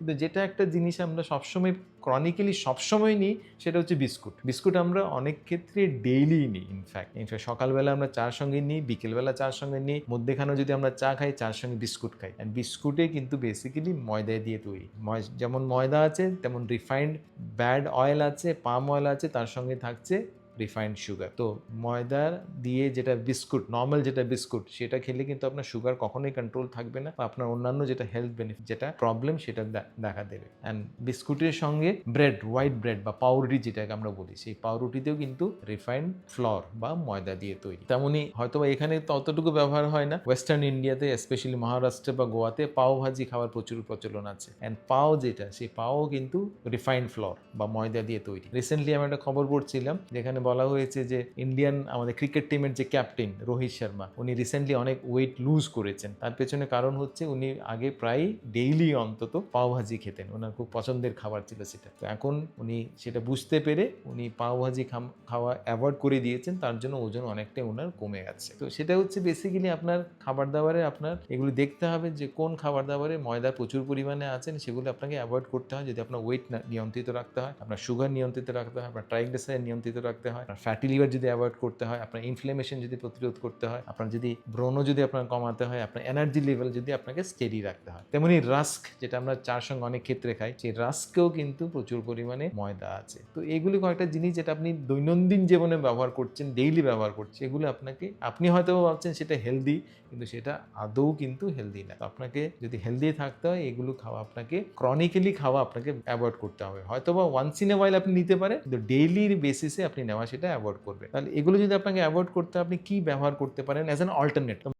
কিন্তু যেটা একটা জিনিস আমরা সবসময় ক্রনিক্যালি সবসময় নিই সেটা হচ্ছে বিস্কুট। বিস্কুট আমরা অনেক ক্ষেত্রে ডেইলি নিই। ইনফ্যাক্ট সকালবেলা আমরা চার সঙ্গে নিই, বিকেলবেলা চার সঙ্গে নিই, মধ্যেখানেও যদি আমরা চা খাই চার সঙ্গে বিস্কুট খাই। অ্যান্ড বিস্কুটে কিন্তু বেসিক্যালি ময়দা দিয়ে তৈরি। যেমন ময়দা আছে তেমন রিফাইন্ড ব্যাড অয়েল আছে, পাম অয়েল আছে, তার সঙ্গে থাকছে রিফাইন্ড সুগার। তো ময়দা দিয়ে যেটা বিস্কুট, নর্মাল যেটা বিস্কুট, সেটা খেলে কিন্তু আপনার সুগার কখনোই কন্ট্রোল থাকবে না, বা আপনার অন্যান্য যেটা হেলথ বেনিফিট, যেটা প্রবলেম, সেটা দেখা দেবে। অ্যান্ড বিস্কুটের সঙ্গে ব্রেড, হোয়াইট ব্রেড বা পাউরুটি যেটাকে আমরা বলি, সেই পাউরুটিতেও কিন্তু রিফাইন্ড ফ্লোর বা ময়দা দিয়ে তৈরি। তেমনই হয়তো এখানে ততটুকু ব্যবহার হয় না, ওয়েস্টার্ন ইন্ডিয়াতে স্পেশালি মহারাষ্ট্র বা গোয়াতে পাও ভাজি খাওয়ার প্রচুর প্রচলন আছে। অ্যান্ড পাও যেটা, সেই পাও কিন্তু রিফাইন্ড ফ্লোর বা ময়দা দিয়ে তৈরি। রিসেন্টলি আমি একটা খবর পড়ছিলাম যেখানে বলা হয়েছে যে ইন্ডিয়ান আমাদের ক্রিকেট টিমের যে ক্যাপ্টেন রোহিত শর্মা, উনি রিসেন্টলি অনেক ওয়েট লুজ করেছেন। তার পেছনে কারণ হচ্ছে উনি আগে প্রায় ডেইলি অন্তত পাওভাজি খেতেন, ওনার খুব পছন্দের খাবার ছিল সেটা। তো এখন উনি সেটা বুঝতে পেরে উনি পাওভাজি খাওয়া অ্যাভয়েড করে দিয়েছেন, তার জন্য ওজন অনেকটাই ওনার কমে গেছে। তো সেটা হচ্ছে বেসিক্যালি আপনার খাবার দাবারে আপনার এগুলো দেখতে হবে যে কোন খাবার দাবারে ময়দা প্রচুর পরিমাণে আছেন, সেগুলো আপনাকে অ্যাভয়েড করতে হয় যদি আপনার ওয়েট নিয়ন্ত্রিত রাখতে হয়, আপনার সুগার নিয়ন্ত্রিত রাখতে হয়, আপনার ট্রাইগ্লিসারাইড নিয়ন্ত্রিত রাখতে হয়, আপনার ফ্যাটি লিভার যদি অ্যাভয়েড করতে হয়, আপনার ইনফ্লেমেশন যদি প্রতিরোধ করতে হয়, আপনার যদি ব্রণ যদি আপনার কমাতে হয়, আপনার এনার্জি লেভেল যদি আপনাকে স্টেডি রাখতে হয়। তেমনি রাস্ক, যেটা আমরা চার সঙ্গে অনেক ক্ষেত্রে খাই, সেই রাস্কেও কিন্তু প্রচুর পরিমাণে ময়দা আছে। তো এগুলি কয়েকটা জিনিস যেটা আপনি দৈনন্দিন জীবনে ব্যবহার করছেন, ডেইলি ব্যবহার করছেন, এগুলো আপনি হয়তো ভাবছেন সেটা হেলদি, কিন্তু সেটা আদৌ কিন্তু হেলদি না। আপনাকে যদি হেলদি থাকতে হয়, এগুলো খাওয়া আপনাকে ক্রনিক্যালি খাওয়া আপনাকে অ্যাভয়েড করতে হবে। হয়তো বা ওয়ান্স ইন এ ওয়াইল আপনি নিতে পারেন, কিন্তু ডেইলির বেসিসে আপনি নেওয়া সেটা অ্যাভয়েড করবে। তাহলে এগুলো যদি আপনাকে অ্যাভয়েড করতে, আপনি কি ব্যবহার করতে পারেন অ্যাজ অ্যান অল্টারনেট?